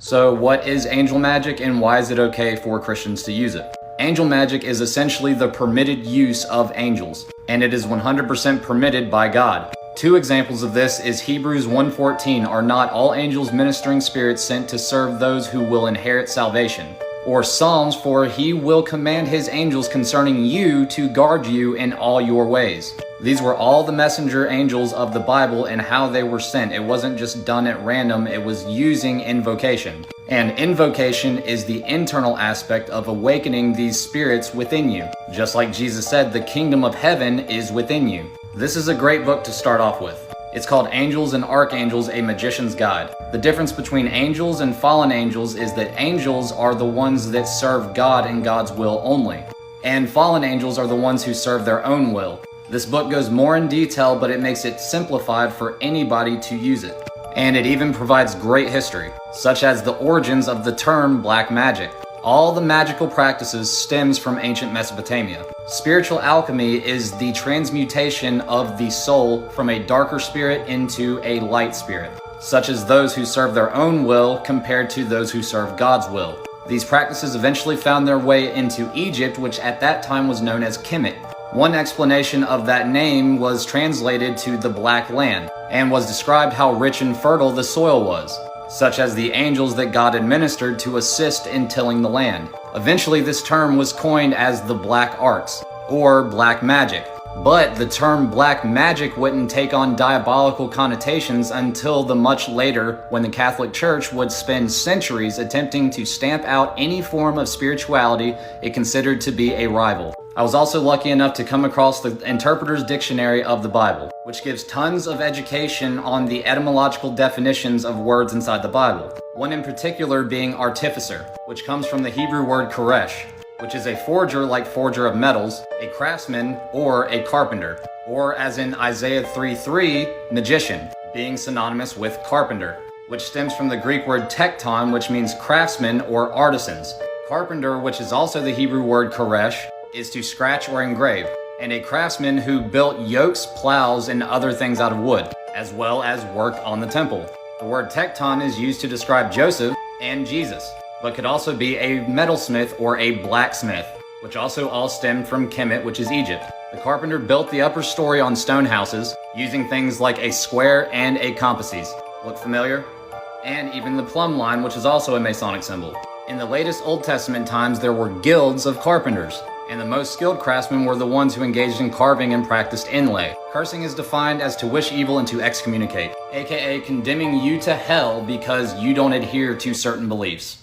So what is angel magic and why is it okay for Christians to use it? Angel magic is essentially the permitted use of angels, and it is 100% permitted by God. Two examples of this is Hebrews 1:14, "Are not all angels ministering spirits sent to serve those who will inherit salvation?" Or Psalms, "For he will command his angels concerning you to guard you in all your ways." These were all the messenger angels of the Bible and how they were sent. It wasn't just done at random, it was using invocation. And invocation is the internal aspect of awakening these spirits within you. Just like Jesus said, the kingdom of heaven is within you. This is a great book to start off with. It's called Angels and Archangels, A Magician's Guide. The difference between angels and fallen angels is that angels are the ones that serve God and God's will only, and fallen angels are the ones who serve their own will. This book goes more in detail, but it makes it simplified for anybody to use it. And it even provides great history, such as the origins of the term black magic. All the magical practices stems from ancient Mesopotamia. Spiritual alchemy is the transmutation of the soul from a darker spirit into a light spirit, such as those who serve their own will compared to those who serve God's will. These practices eventually found their way into Egypt, which at that time was known as Kemet. One explanation of that name was translated to the Black Land, and was described how rich and fertile the soil was, such as the angels that God administered to assist in tilling the land. Eventually, this term was coined as the black arts, or black magic. But the term black magic wouldn't take on diabolical connotations until the much later, when the Catholic Church would spend centuries attempting to stamp out any form of spirituality it considered to be a rival. I was also lucky enough to come across the Interpreter's Dictionary of the Bible, which gives tons of education on the etymological definitions of words inside the Bible. One in particular being artificer, which comes from the Hebrew word koresh, which is a forger like forger of metals, a craftsman, or a carpenter, or as in Isaiah 3:3, magician, being synonymous with carpenter, which stems from the Greek word tekton, which means craftsman or artisans. Carpenter, which is also the Hebrew word koresh, is to scratch or engrave, and a craftsman who built yokes, plows, and other things out of wood, as well as worked on the temple. The word tekton is used to describe Joseph and Jesus, but could also be a metalsmith or a blacksmith, which also all stemmed from Kemet, which is Egypt. The carpenter built the upper story on stone houses, using things like a square and a compasses. Look familiar? And even the plumb line, which is also a Masonic symbol. In the latest Old Testament times, there were guilds of carpenters, and the most skilled craftsmen were the ones who engaged in carving and practiced inlay. Cursing is defined as to wish evil and to excommunicate, aka condemning you to hell because you don't adhere to certain beliefs.